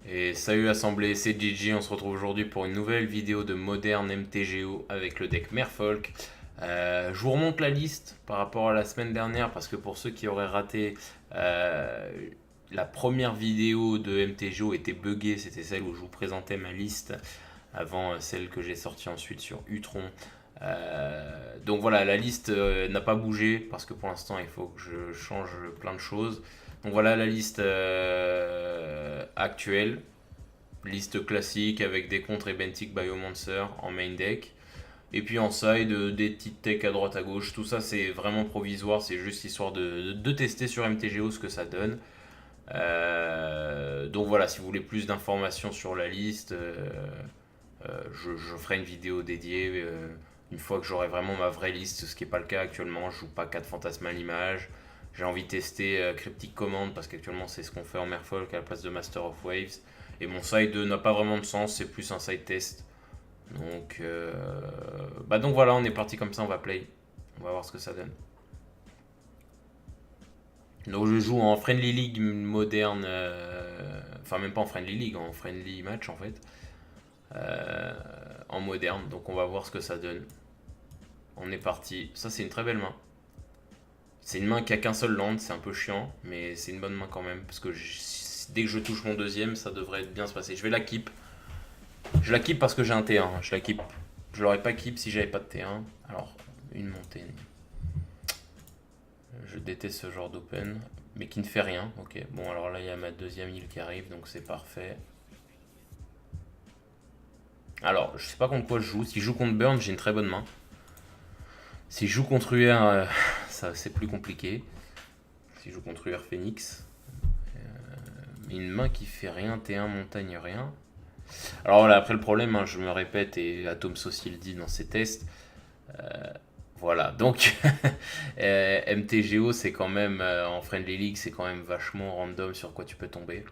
Et salut Assemblée, c'est Gigi, on se retrouve aujourd'hui pour une nouvelle vidéo de Modern MTGO avec le deck Merfolk. Je vous remonte la liste par rapport à la semaine dernière parce que pour ceux qui auraient raté euh, la première vidéo de MTGO était buggée, c'était celle où je vous présentais ma liste avant celle que j'ai sortie ensuite sur Utron. Donc voilà, la liste n'a pas bougé parce que pour l'instant il faut que je change plein de choses. Donc voilà la liste actuelle. Liste classique avec des contres et Bentic Biomancer en main deck. Et puis en side, des petites techs à droite à gauche. Tout ça, c'est vraiment provisoire. C'est juste histoire de tester sur MTGO ce que ça donne. Donc voilà, si vous voulez plus d'informations sur la liste, je ferai une vidéo dédiée une fois que j'aurai vraiment ma vraie liste, ce qui n'est pas le cas actuellement. Je joue pas 4 fantasmes à l'image. J'ai envie de tester Cryptic Command parce qu'actuellement c'est ce qu'on fait en Merfolk à la place de Master of Waves. Et mon side n'a pas vraiment de sens, c'est plus un side test. Donc voilà, on est parti comme ça, on va play. On va voir ce que ça donne. Donc je joue en Friendly League moderne, enfin même pas en Friendly League, en Friendly Match en fait, euh, en moderne. Donc on va voir ce que ça donne. On est parti. Ça c'est une très belle main. C'est une main qui a qu'un seul land, c'est un peu chiant, mais c'est une bonne main quand même. Parce que dès que je touche mon deuxième, ça devrait bien se passer. Je vais la keep. Je la keep parce que j'ai un T1. Je la keep. Je l'aurais pas keep si j'avais pas de T1. Alors, une montée. Je déteste ce genre d'open. Mais qui ne fait rien. Ok, bon, alors là, il y a ma deuxième île qui arrive, donc c'est parfait. Alors, je sais pas contre quoi je joue. Si je joue contre Burn, j'ai une très bonne main. Si je joue contre UR, ça c'est plus compliqué. Si je joue contre UR Phoenix. Une main qui fait rien, T1, montagne, rien. Alors voilà, après le problème, hein, je me répète, et Atom Saucy le dit dans ses tests, voilà, donc MTGO c'est quand même, en Friendly League, c'est quand même vachement random sur quoi tu peux tomber.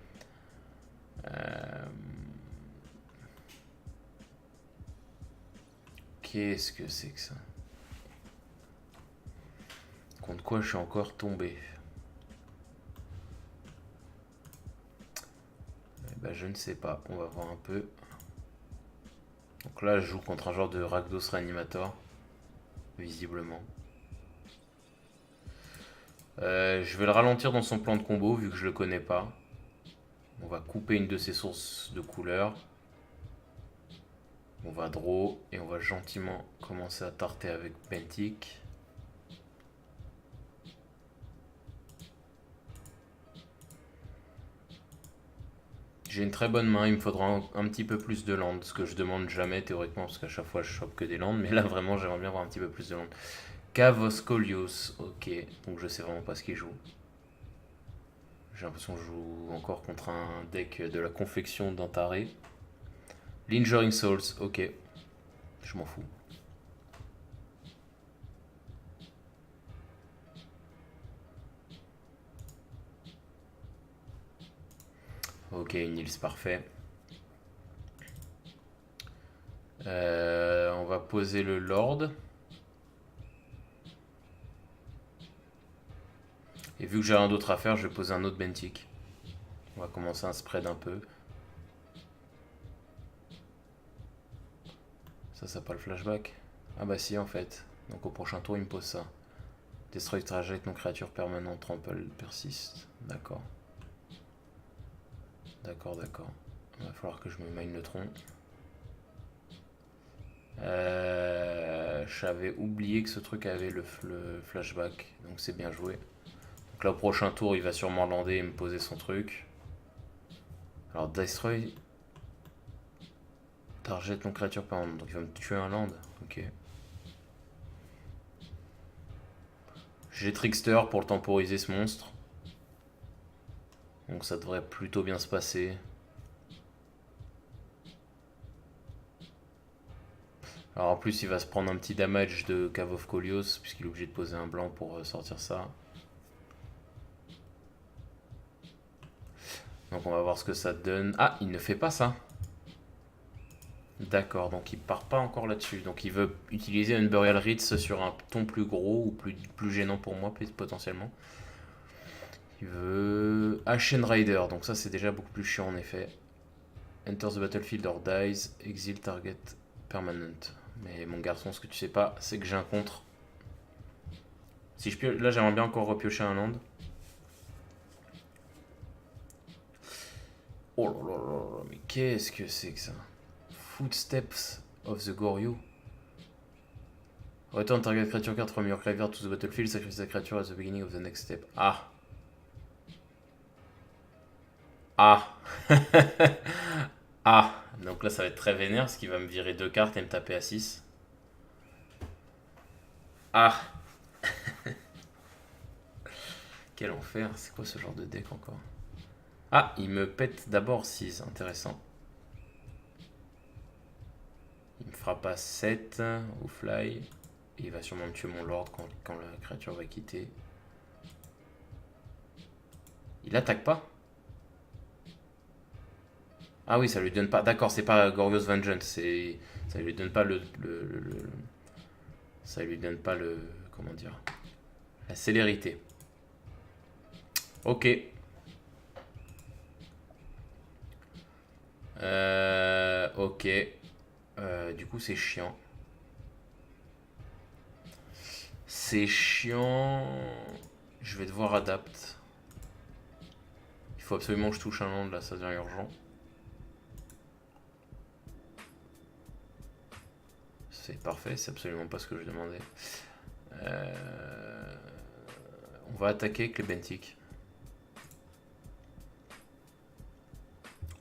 Qu'est-ce que c'est que ça? Contre quoi je suis encore tombé? Eh ben, je ne sais pas, on va voir un peu. Donc là je joue contre un genre de Rakdos Reanimator, visiblement. Je vais le ralentir dans son plan de combo vu que je le connais pas. On va couper une de ses sources de couleurs. On va draw et on va gentiment commencer à tarter avec Bentic. J'ai une très bonne main, il me faudra un petit peu plus de land, ce que je demande jamais théoriquement parce qu'à chaque fois je chope que des landes, mais là vraiment j'aimerais bien avoir un petit peu plus de land. Cavoscolios, ok, donc je sais vraiment pas ce qu'il joue. J'ai l'impression que je joue encore contre un deck de la confection d'Antaré. Lingering Souls, ok, je m'en fous. Ok, une île, c'est parfait. On va poser le Lord. Et vu que j'ai rien d'autre à faire, je vais poser un autre Bentic. On va commencer un spread un peu. Ça pas le flashback? Ah bah si en fait. Donc au prochain tour il me pose ça. Destroy target non créature permanente, trample persiste. D'accord. D'accord, d'accord. Il va falloir que je me mine le tronc. J'avais oublié que ce truc avait le flashback. Donc c'est bien joué. Donc là au prochain tour il va sûrement lander et me poser son truc. Alors Destroy target non créature permanente. Donc il va me tuer un land. Ok. J'ai Trickster pour temporiser ce monstre. Donc ça devrait plutôt bien se passer. Alors en plus il va se prendre un petit damage de Cave of Kolios puisqu'il est obligé de poser un blanc pour sortir ça. Donc on va voir ce que ça donne. Ah, il ne fait pas ça. D'accord, donc il part pas encore là-dessus. Donc il veut utiliser une Burial Ritz sur un ton plus gros ou plus gênant pour moi potentiellement. Il veut Ashen Rider, donc ça c'est déjà beaucoup plus chiant en effet. Enter the battlefield or dies. Exile target permanent. Mais mon garçon, ce que tu sais pas, c'est que j'ai un contre. Si je pioche, là j'aimerais bien encore repiocher un land. Oh là là là là, mais qu'est-ce que c'est que ça? Footsteps of the Goryo. Return target creature card from your graveyard to the battlefield. Sacrifice a creature at the beginning of the next step. Ah. Ah. Ah. Donc là ça va être très vénère parce qu'il va me virer 2 cartes et me taper à 6. Ah. Quel enfer. C'est quoi ce genre de deck encore? Ah, il me pète d'abord 6. Intéressant. Il me fera pas 7 au fly. Et il va sûrement me tuer mon lord quand la créature va quitter. Il attaque pas? Ah oui, ça lui donne pas. D'accord, c'est pas Goryo's Vengeance. Ça lui donne pas ça lui donne pas le. Comment dire? La célérité. Ok. Ok. Du coup, c'est chiant. C'est chiant. Je vais devoir adapt. Il faut absolument que je touche un land là, ça devient urgent. C'est parfait, c'est absolument pas ce que je demandais. On va attaquer avec les Bentic.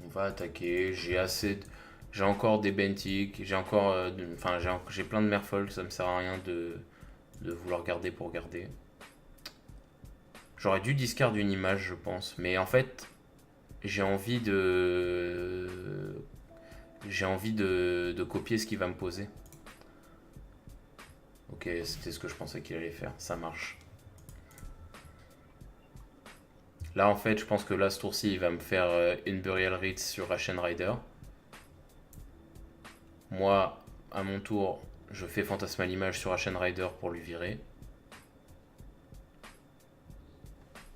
On va attaquer. J'ai encore des Bentic. J'ai encore. Enfin, j'ai plein de Merfolk. Ça me sert à rien de vouloir garder pour garder. J'aurais dû discard une image, je pense. Mais en fait, j'ai envie de. J'ai envie de copier ce qu'il va me poser. Ok, c'était ce que je pensais qu'il allait faire. Ça marche. Là, en fait, je pense que là, ce tour-ci, il va me faire une Burial Rites sur Ashen Rider. Moi, à mon tour, je fais Fantasmal Image sur Ashen Rider pour lui virer.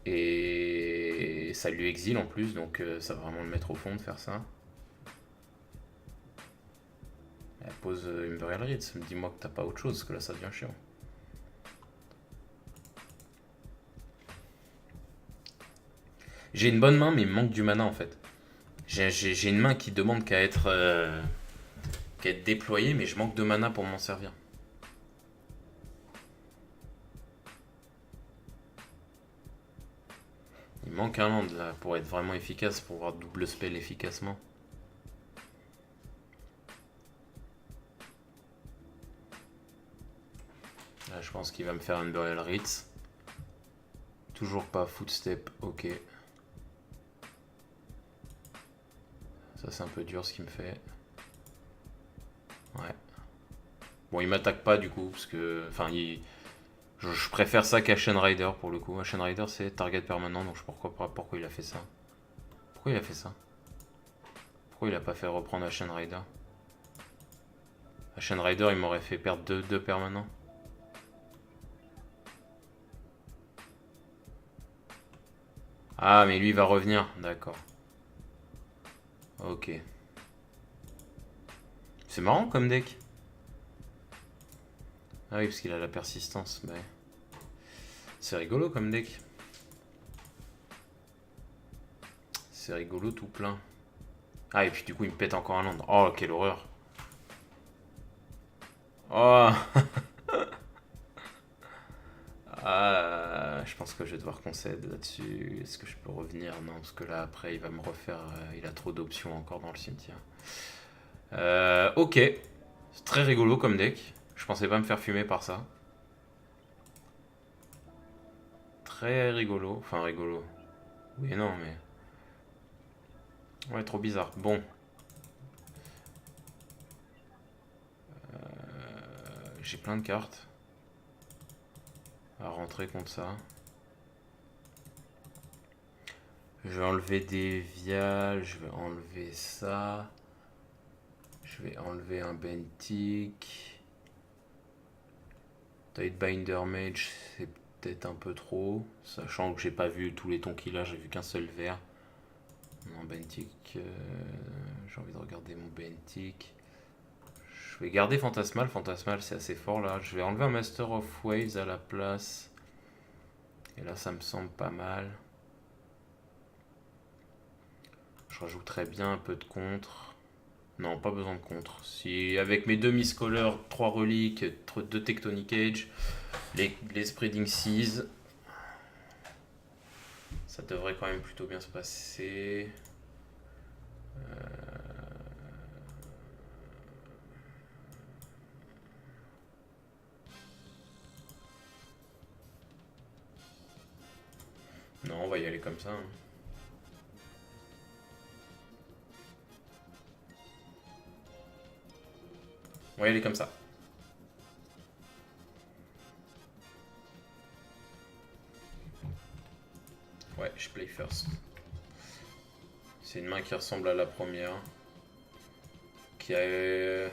Et ça lui exile en plus, donc ça va vraiment le mettre au fond de faire ça. Elle pose une Burial Rites. Dis-moi que t'as pas autre chose, parce que là, ça devient chiant. J'ai une bonne main, mais il me manque du mana en fait. J'ai une main qui demande qu'à être déployée, mais je manque de mana pour m'en servir. Il manque un land là pour être vraiment efficace, pour pouvoir double spell efficacement. Là, je pense qu'il va me faire un Burial Rites. Toujours pas Footstep, ok. Ça c'est un peu dur ce qu'il me fait. Ouais. Bon, il m'attaque pas du coup, parce que. Enfin, je préfère ça qu'Ashen Rider pour le coup. Ashen Rider c'est target permanent, donc je sais pourquoi il a fait ça. Pourquoi il a fait ça? Pourquoi il a pas fait reprendre Ashen Rider? Ashen Rider il m'aurait fait perdre 2 permanents. Ah, mais lui il va revenir, d'accord. Ok. C'est marrant comme deck. Ah oui, parce qu'il a la persistance. Bah ouais. C'est rigolo comme deck. C'est rigolo tout plein. Ah, et puis du coup, il me pète encore un land. Oh, quelle horreur. Oh. Ah, je pense que je vais devoir concéder là-dessus. Est-ce que je peux revenir? Non, parce que là, après, il va me refaire. Il a trop d'options encore dans le cimetière. Ok. C'est très rigolo comme deck. Je pensais pas me faire fumer par ça. Très rigolo. Enfin, rigolo. Oui et non, mais. Ouais, trop bizarre. Bon. J'ai plein de cartes à rentrer contre ça. Je vais enlever des vials, je vais enlever ça. Je vais enlever un Bentic. Tidebinder Mage, c'est peut-être un peu trop. Sachant que j'ai pas vu tous les tons qu'il a, j'ai vu qu'un seul vert. Non, Bentic, J'ai envie de regarder mon Bentic. Je vais garder Fantasmal. Fantasmal, c'est assez fort là. Je vais enlever un Master of Waves à la place. Et là, ça me semble pas mal. Je rajouterais bien un peu de contre. Non, pas besoin de contre. Si avec mes 2 Mistcaller, 3 reliques, 2 Tectonic Age, les Spreading Seas, ça devrait quand même plutôt bien se passer. Non, on va y aller comme ça. On va y aller comme ça. Ouais, je play first. C'est une main qui ressemble à la première. Qui a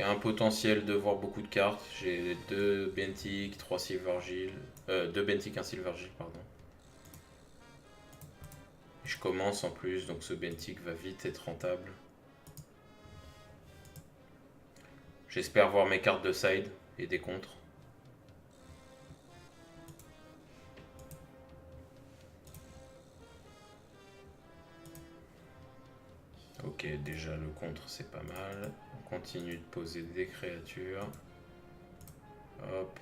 un potentiel de voir beaucoup de cartes. J'ai 2 Bentic, 3 Silvergill. 2 Bentic, 1 Silvergill, pardon. Je commence en plus, donc ce Bentic va vite être rentable. J'espère voir mes cartes de side et des contres. Ok, déjà le contre c'est pas mal. On continue de poser des créatures. Hop,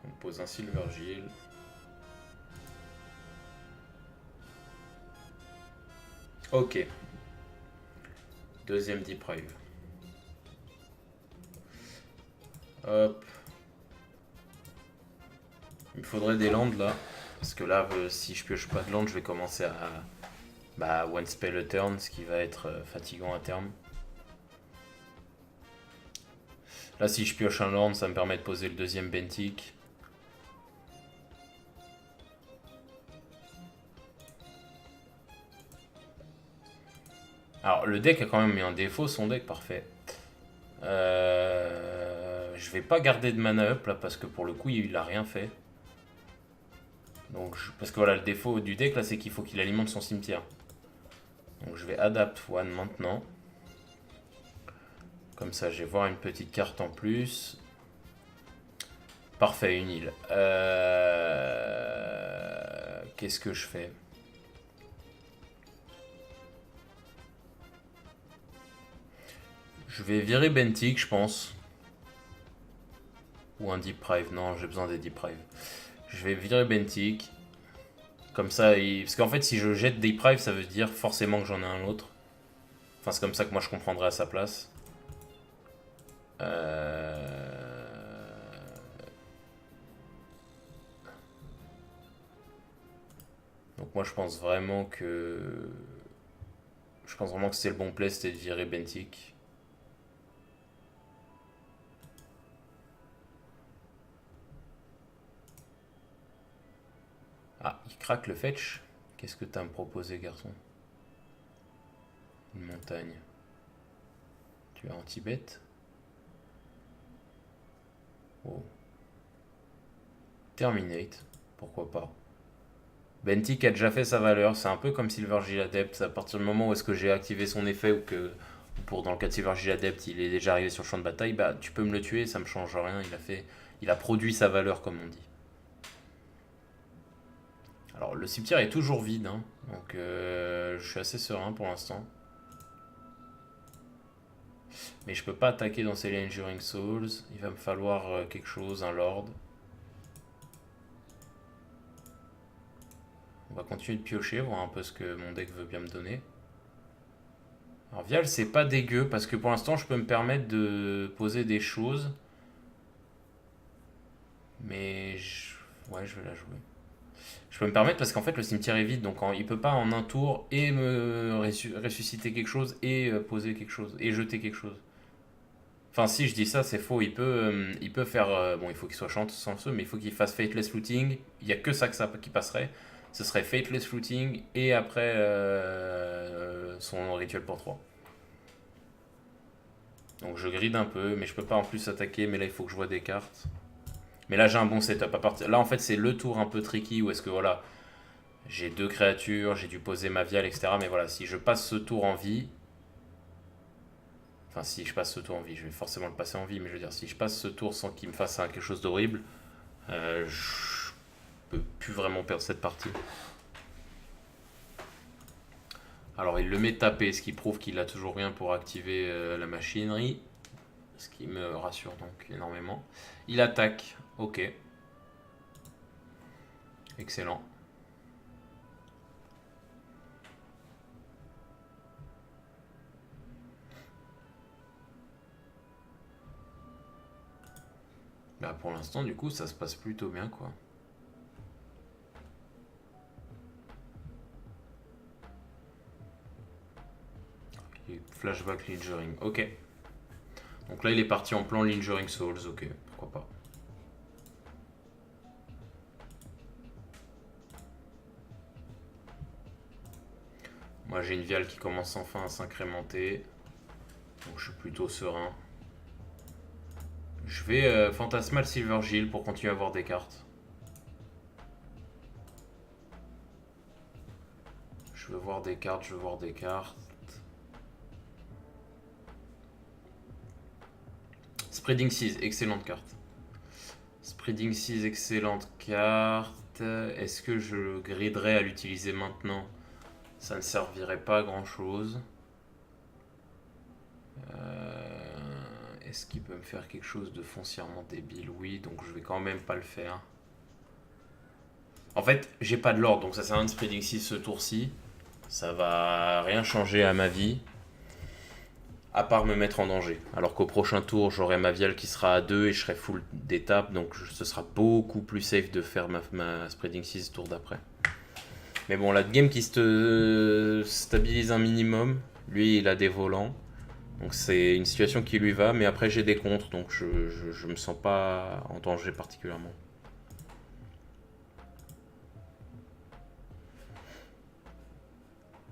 on pose un Silvergill. Ok. Deuxième Deprive. Hop. Il me faudrait des landes là. Parce que là, si je pioche pas de landes, je vais commencer à one spell a turn, ce qui va être fatigant à terme. Là, si je pioche un land, ça me permet de poser le deuxième Bentic. Alors, le deck a quand même mis un défaut, son deck, parfait. Je vais pas garder de mana up là, parce que pour le coup, il a rien fait. Donc, parce que voilà, le défaut du deck là, c'est qu'il faut qu'il alimente son cimetière. Donc, je vais adapt one maintenant. Comme ça, je vais voir une petite carte en plus. Parfait, une île. Qu'est-ce que je fais? Je vais virer Bentic, je pense. Ou un Deprive. Non, j'ai besoin des Deprive. Je vais virer Bentic. Comme ça, parce qu'en fait, si je jette Deprive, ça veut dire forcément que j'en ai un autre. Enfin, c'est comme ça que moi je comprendrais à sa place. Donc moi je pense vraiment que... Je pense vraiment que c'est le bon play, c'était de virer Bentic. Ah, il craque le fetch. Qu'est-ce que t'as à me proposer, garçon? Une montagne. Tu as anti-bet? Oh. Terminate. Pourquoi pas. Bentic a déjà fait sa valeur. C'est un peu comme Silvergill Adept. À partir du moment où est-ce que j'ai activé son effet ou que... Pour dans le cas de Silvergill Adept, il est déjà arrivé sur le champ de bataille, bah tu peux me le tuer, ça me change rien. Il a produit sa valeur, comme on dit. Alors le cimetière est toujours vide, hein, donc je suis assez serein pour l'instant. Mais je peux pas attaquer dans ces Enduring Souls. Il va me falloir quelque chose, un Lord. On va continuer de piocher, voir un peu ce que mon deck veut bien me donner. Alors Vial, c'est pas dégueu, parce que pour l'instant, je peux me permettre de poser des choses. Mais ouais, je vais la jouer. Je peux me permettre parce qu'en fait le cimetière est vide, donc il peut pas en un tour et me ressusciter quelque chose et poser quelque chose et jeter quelque chose. Enfin si je dis ça c'est faux, il peut faire... bon il faut qu'il soit sans feu, mais il faut qu'il fasse Fateless Looting, il n'y a que ça qui passerait. Ce serait Fateless Looting et après son rituel pour 3. Donc je gride un peu, mais je peux pas en plus attaquer, mais là il faut que je vois des cartes. Mais là j'ai un bon setup à partir. Là en fait c'est le tour un peu tricky où est-ce que voilà, j'ai 2 créatures, j'ai dû poser ma viale, etc. Mais voilà, si je passe ce tour en vie, Enfin, si je passe ce tour en vie, je vais forcément le passer en vie, mais je veux dire, si je passe ce tour sans qu'il me fasse quelque chose d'horrible, je peux plus vraiment perdre cette partie. Alors il le met tapé, ce qui prouve qu'il a toujours rien pour activer la machinerie. Ce qui me rassure donc énormément. Il attaque, ok. Excellent. Bah pour l'instant du coup ça se passe plutôt bien quoi. Flashback Lingering, ok. Donc là il est parti en plan Lingering Souls, ok, pourquoi pas. Moi j'ai une viale qui commence enfin à s'incrémenter. Donc je suis plutôt serein. Je vais Fantasmal Silvergill pour continuer à avoir des cartes. Je veux voir des cartes, je veux voir des cartes. Spreading Seas, excellente carte. Spreading Seas, excellente carte. Est-ce que je griderais à l'utiliser maintenant? Ça ne servirait pas à grand chose. Est-ce qu'il peut me faire quelque chose de foncièrement débile? Oui, donc je vais quand même pas le faire. En fait, j'ai pas de lord, donc ça sert à rien de Spreading Seas ce tour-ci. Ça va rien changer à ma vie. À part me mettre en danger. Alors qu'au prochain tour, j'aurai ma viale qui sera à 2 et je serai full d'étape. Donc ce sera beaucoup plus safe de faire ma Spreading Seas tour d'après. Mais bon, la game qui se stabilise un minimum. Lui, il a des volants. Donc c'est une situation qui lui va. Mais après, j'ai des contres. Donc je me sens pas en danger particulièrement.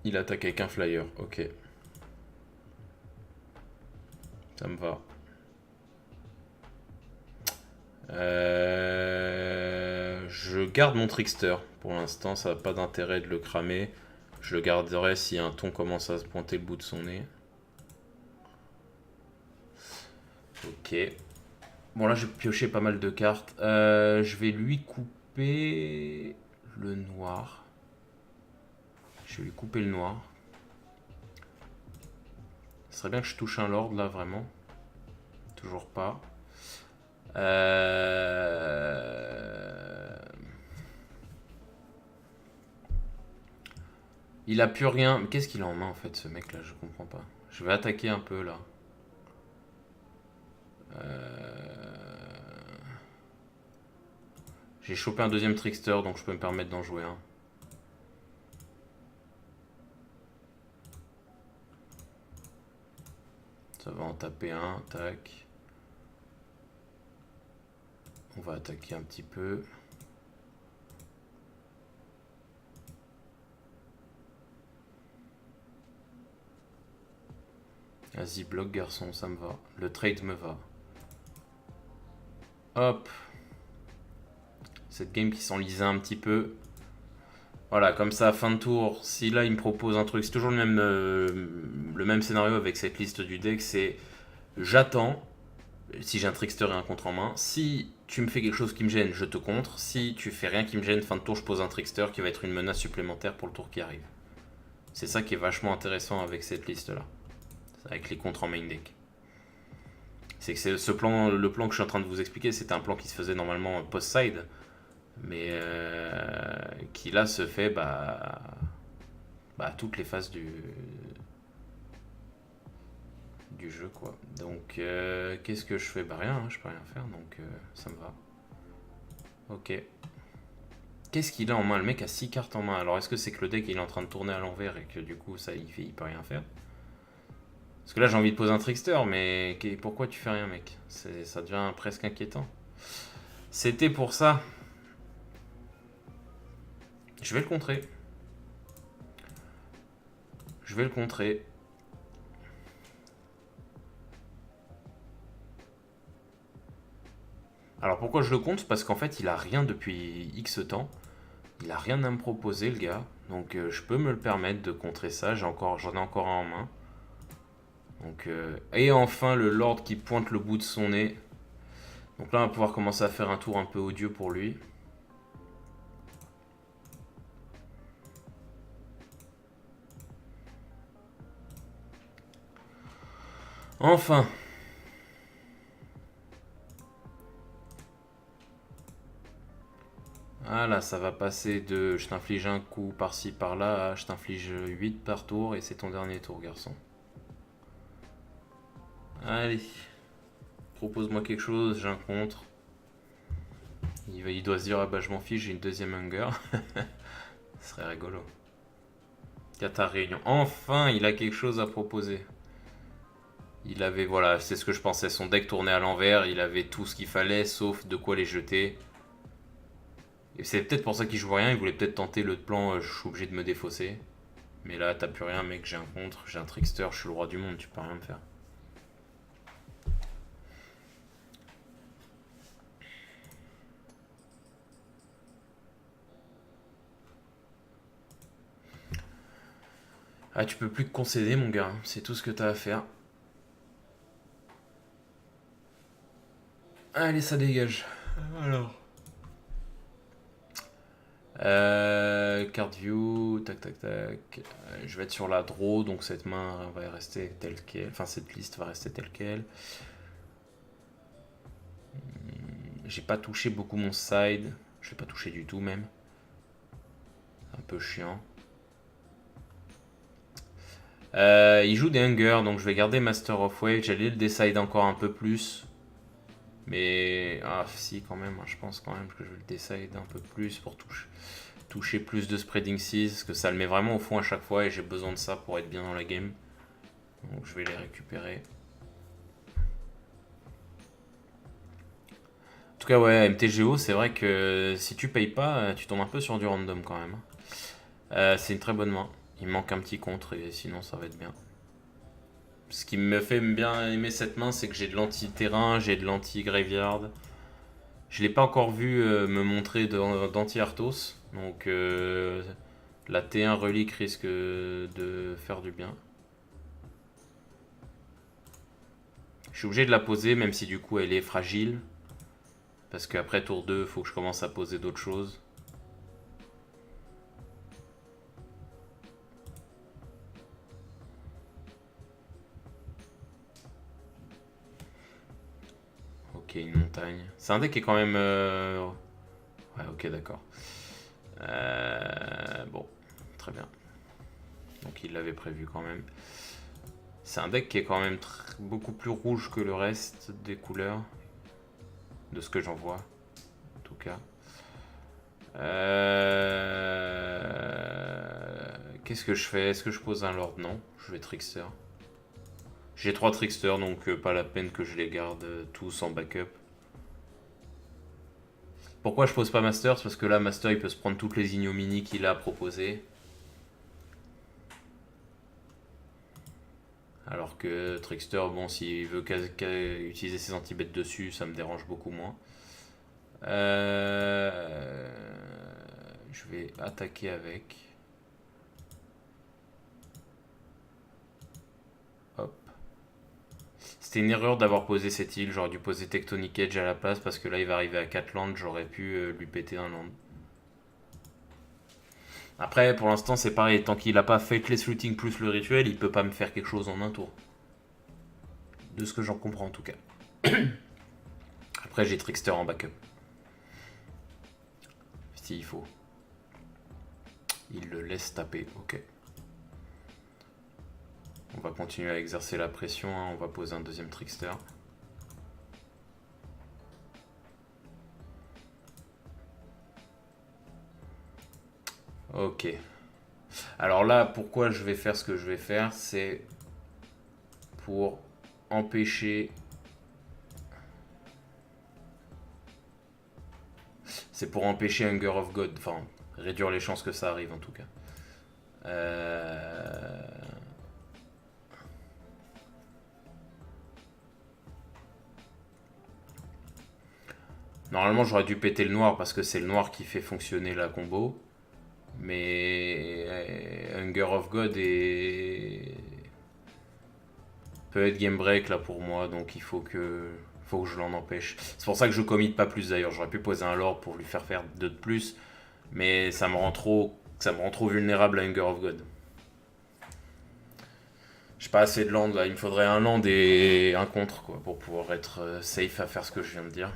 Il attaque avec un flyer. Ok. Ça me va. Je garde mon Trickster. Pour l'instant, ça n'a pas d'intérêt de le cramer. Je le garderai si un ton commence à se pointer le bout de son nez. Ok. Bon, là, j'ai pioché pas mal de cartes. Je vais lui couper le noir. Je vais lui couper le noir. Ce serait bien que je touche un lord, là, vraiment. Toujours pas. Il a plus rien. Mais qu'est-ce qu'il a en main en fait ce mec là? Je comprends pas. Je vais attaquer un peu là. J'ai chopé un deuxième trickster donc je peux me permettre d'en jouer un. Ça va en taper un. Tac. On va attaquer un petit peu. Vas-y, bloc garçon, ça me va. Le trade me va. Hop. Cette game qui s'enlisait un petit peu. Voilà, comme ça, fin de tour, si là il me propose un truc, c'est toujours le même scénario avec cette liste du deck, c'est j'attends, si j'ai un trickster et un contre en main, si tu me fais quelque chose qui me gêne, je te contre, si tu fais rien qui me gêne, fin de tour, je pose un trickster qui va être une menace supplémentaire pour le tour qui arrive. C'est ça qui est vachement intéressant avec cette liste là, avec les contres en main deck. C'est que ce plan, le plan que je suis en train de vous expliquer, c'était un plan qui se faisait normalement post-side, mais qui là se fait toutes les phases du jeu quoi. Donc qu'est-ce que je fais? Bah rien, hein, je peux rien faire donc ça me va. Ok. Qu'est-ce qu'il a en main? Le mec a 6 cartes en main. Alors est-ce que c'est que le deck il est en train de tourner à l'envers et que du coup ça il peut rien faire? Parce que là j'ai envie de poser un trickster mais pourquoi tu fais rien mec? Ça devient presque inquiétant. C'était pour ça. Je vais le contrer. Je vais le contrer. Alors pourquoi je le compte? Parce qu'en fait il a rien depuis X temps. Il a rien à me proposer le gars. Donc je peux me le permettre de contrer ça. J'en ai encore un en main. Donc, et enfin le Lord qui pointe le bout de son nez. Donc là on va pouvoir commencer à faire un tour un peu odieux pour lui. Enfin. Voilà, ça va passer de je t'inflige un coup par-ci par-là à je t'inflige 8 par tour et c'est ton dernier tour, garçon. Allez. Propose-moi quelque chose, j'ai un contre. Il doit se dire, ah bah je m'en fiche, j'ai une deuxième hunger. Ce serait rigolo. Qatar Réunion. Enfin, il a quelque chose à proposer. Il avait, voilà, c'est ce que je pensais. Son deck tournait à l'envers, il avait tout ce qu'il fallait, sauf de quoi les jeter. Et c'est peut-être pour ça qu'il joue rien, il voulait peut-être tenter le plan, je suis obligé de me défausser. Mais là, t'as plus rien, mec, j'ai un contre, j'ai un trickster, je suis le roi du monde, tu peux rien me faire. Ah, tu peux plus que concéder, mon gars, hein. C'est tout ce que t'as à faire. Allez, ça dégage. Alors. Card view, tac tac tac. Je vais être sur la draw, donc cette main va rester telle qu'elle. Enfin, cette liste va rester telle qu'elle. J'ai pas touché beaucoup mon side. Je l'ai pas touché du tout, même. Un peu chiant. Il joue des Hunger, donc je vais garder Master of Wave. J'allais le décide encore un peu plus. Mais. Ah, si, quand même. Je pense quand même que je vais le décide un peu plus pour toucher plus de Spreading Seas. Parce que ça le met vraiment au fond à chaque fois et j'ai besoin de ça pour être bien dans la game. Donc je vais les récupérer. En tout cas, ouais, MTGO, c'est vrai que si tu payes pas, tu tombes un peu sur du random quand même. C'est une très bonne main. Il manque un petit contre et sinon ça va être bien. Ce qui me fait bien aimer cette main, c'est que j'ai de l'anti-terrain, j'ai de l'anti-graveyard. Je l'ai pas encore vu me montrer d'anti-Arthos. Donc la T1 relique risque de faire du bien. Je suis obligé de la poser, même si du coup elle est fragile. Parce qu'après tour 2, il faut que je commence à poser d'autres choses. Ok, une montagne. C'est un deck qui est quand même... Ouais, ok, d'accord. Bon, très bien. Donc il l'avait prévu quand même. C'est un deck qui est quand même beaucoup plus rouge que le reste des couleurs. De ce que j'en vois, en tout cas. Qu'est-ce que je fais? Est-ce que je pose un Lord? Non, je vais Trickster. J'ai 3 Tricksters, donc pas la peine que je les garde tous en backup. Pourquoi je pose pas Master? Parce que là, Master, il peut se prendre toutes les ignominies qu'il a proposées. Alors que Trickster, bon, s'il veut utiliser ses anti-bêtes dessus, ça me dérange beaucoup moins. Je vais attaquer avec. Hop. C'était une erreur d'avoir posé cette île. J'aurais dû poser Tectonic Edge à la place parce que là, il va arriver à 4 lands. J'aurais pu lui péter un land. Après, pour l'instant, c'est pareil. Tant qu'il n'a pas Fateless Looting plus le rituel, il peut pas me faire quelque chose en un tour. De ce que j'en comprends en tout cas. Après, j'ai Trickster en backup. S'il faut. Il le laisse taper, ok. On va continuer à exercer la pression, hein. On va poser un deuxième Trickster. Ok. Alors là, pourquoi je vais faire ce que je vais faire, c'est pour empêcher... C'est pour empêcher Hunger of God, enfin, réduire les chances que ça arrive en tout cas. Normalement, j'aurais dû péter le noir parce que c'est le noir qui fait fonctionner la combo. Mais Hunger of God peut être game break là pour moi, donc faut que je l'en empêche. C'est pour ça que je commit pas plus d'ailleurs. J'aurais pu poser un lord pour lui faire 2 de plus, mais ça me rend trop vulnérable à Hunger of God. J'ai pas assez de land là, il me faudrait un land et un contre quoi pour pouvoir être safe à faire ce que je viens de dire.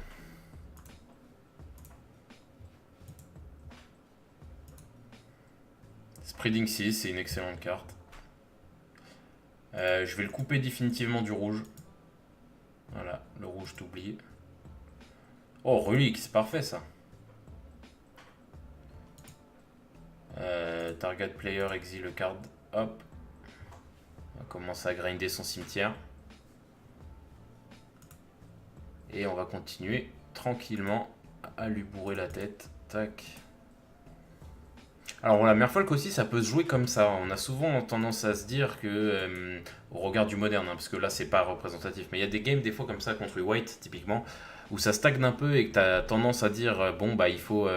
Spreading 6, c'est une excellente carte. Je vais le couper définitivement du rouge. Voilà, le rouge t'oublie. Oh, relique, c'est parfait ça. Target player exile card. Hop. On va commencer à grinder son cimetière. Et on va continuer tranquillement à lui bourrer la tête. Tac. Alors la Merfolk aussi, ça peut se jouer comme ça. On a souvent tendance à se dire que, au regard du moderne, hein, parce que là c'est pas représentatif, mais il y a des games des fois comme ça contre les White typiquement, où ça stagne un peu et que tu as tendance à dire bon bah il faut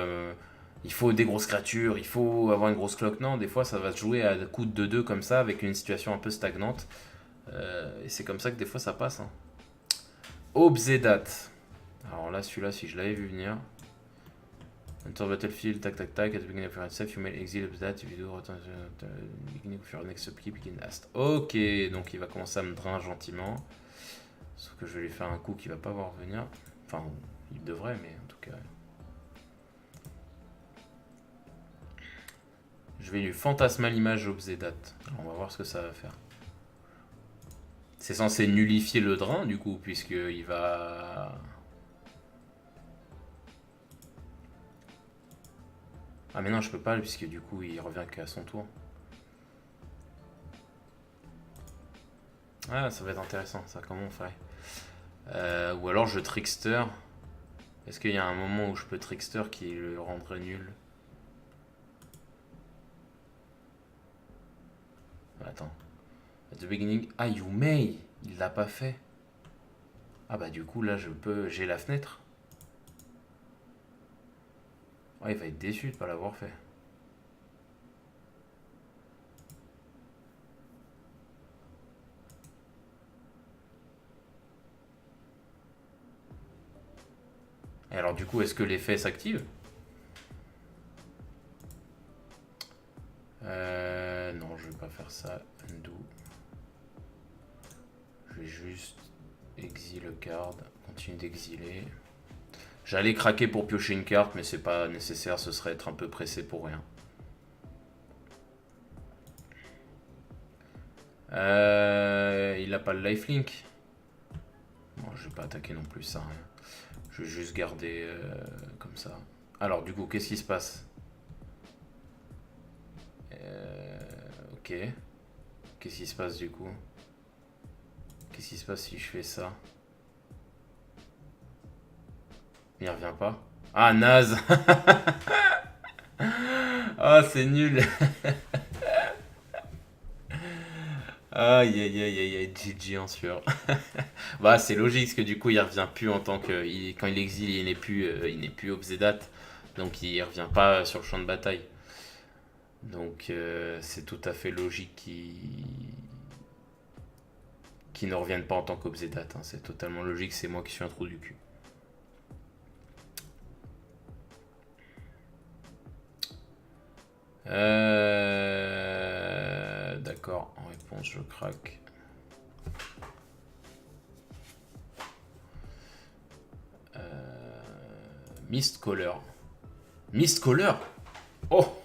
des grosses créatures, il faut avoir une grosse cloque. Non, des fois ça va se jouer à coups de 2-2 comme ça avec une situation un peu stagnante. Et c'est comme ça que des fois ça passe. Hein. Obzedat. Alors là celui-là si je l'avais vu venir. Enter battlefield, tac tac tac, at the beginning of your self, you may exile that if you do return the beginning of your next upkeep, begin last. Ok, donc il va commencer à me drain gentiment. Sauf que je vais lui faire un coup qu'il va pas voir venir. Enfin, il devrait, mais en tout cas. Je vais lui fantasmer l'image Obzedat. On va voir ce que ça va faire. C'est censé nullifier le drain, du coup, puisqu'il va... Ah mais non, je peux pas, puisque du coup, il revient qu'à son tour. Ah, ça va être intéressant, ça, comment on ferait ou alors je trickster. Est-ce qu'il y a un moment où je peux trickster qui le rendrait nul? Attends. At the beginning... Ah, you may. Il l'a pas fait. Ah bah du coup, là, j'ai la fenêtre. Ouais, il va être déçu de pas l'avoir fait. Et alors du coup, est-ce que l'effet s'active? Non, je vais pas faire ça. Undo. Je vais juste exile card. Continue d'exiler. J'allais craquer pour piocher une carte, mais c'est pas nécessaire. Ce serait être un peu pressé pour rien. Il a pas le lifelink. Bon, je vais pas attaquer non plus ça. Hein. Je vais juste garder comme ça. Alors du coup, qu'est-ce qui se passe? Ok. Qu'est-ce qui se passe du coup? Qu'est-ce qui se passe si je fais ça? Il revient pas. Ah, naze. Ah, c'est nul. Aïe aïe aïe aïe aïe, GG en sueur. Bah, c'est logique parce que du coup, il revient plus en tant que. Quand il exile, il n'est plus Obzedat. Donc, il revient pas sur le champ de bataille. Donc, c'est tout à fait logique qu'il ne revienne pas en tant qu'Obzedat. Hein. C'est totalement logique, c'est moi qui suis un trou du cul. D'accord, en réponse, je craque. Mistcaller. Mistcaller. Oh.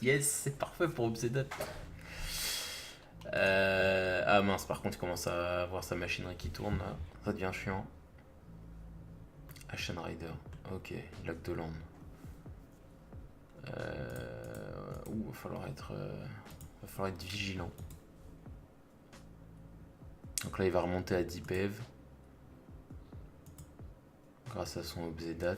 Yes, c'est parfait pour Obzedat. Ah mince, par contre, il commence à avoir sa machinerie qui tourne là. Ça devient chiant. Ashen Rider. Ok, il a que 2 landes. Va falloir être vigilant. Donc là, il va remonter à 10 PV. Grâce à son Obzedat.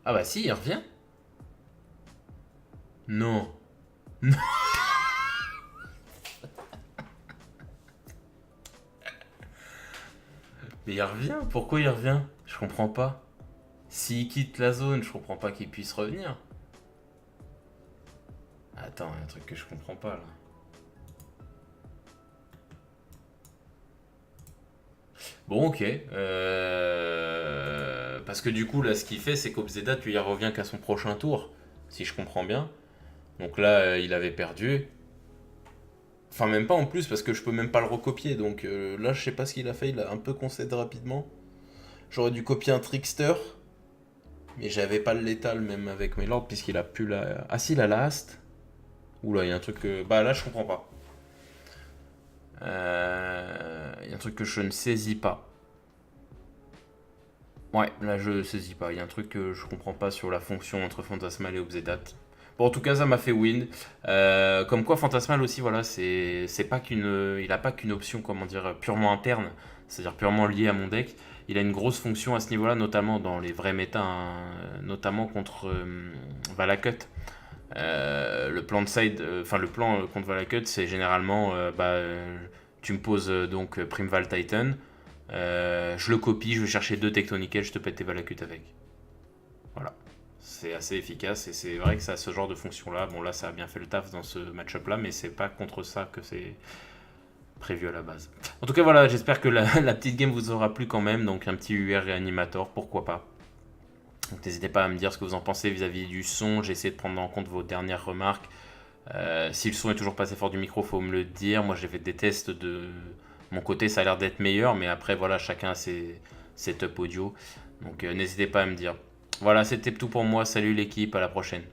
Ah bah si, il revient. Non. Non. Mais il revient, pourquoi il revient? Je comprends pas. S'il quitte la zone, je comprends pas qu'il puisse revenir. Attends, il y a un truc que je comprends pas là. Bon, ok. Parce que du coup, là, ce qu'il fait, c'est qu'Obzedat, lui, il revient qu'à son prochain tour, si je comprends bien. Donc là, il avait perdu. Enfin, même pas en plus, parce que je peux même pas le recopier. Donc là, je sais pas ce qu'il a fait. Il a un peu concédé rapidement. J'aurais dû copier un trickster. Mais j'avais pas le létal, même avec mes lords, puisqu'il a plus la. Ah, si, la last. Oula, il y a un truc que. Bah là, je comprends pas. Il y a un truc que je ne saisis pas. Ouais, là je saisis pas. Il y a un truc que je comprends pas sur la fonction entre Fantasmal et Obzedat. Bon, en tout cas, ça m'a fait win. Comme quoi, Fantasmal aussi, voilà, c'est pas qu'une, il a pas qu'une option, comment dire, purement interne, c'est-à-dire purement liée à mon deck. Il a une grosse fonction à ce niveau-là, notamment dans les vrais méta, hein, notamment contre Valakut. Le plan de side, enfin le plan contre Valakut, c'est généralement, tu me poses donc Primeval Titan. Je le copie, je vais chercher deux Tectonical, je te pète tes Valakut avec. Voilà. C'est assez efficace et c'est vrai que ça a ce genre de fonction là. Bon, là, ça a bien fait le taf dans ce match-up là, mais c'est pas contre ça que c'est prévu à la base. En tout cas, voilà, j'espère que la petite game vous aura plu quand même. Donc, un petit UR réanimator, pourquoi pas. Donc, n'hésitez pas à me dire ce que vous en pensez vis-à-vis du son. J'ai essayé de prendre en compte vos dernières remarques. Si le son est toujours pas assez fort du micro, faut me le dire. Moi, j'ai fait des tests de mon côté, ça a l'air d'être meilleur, mais après, voilà, chacun a ses setups audio. Donc, n'hésitez pas à me dire. Voilà, c'était tout pour moi. Salut l'équipe, à la prochaine.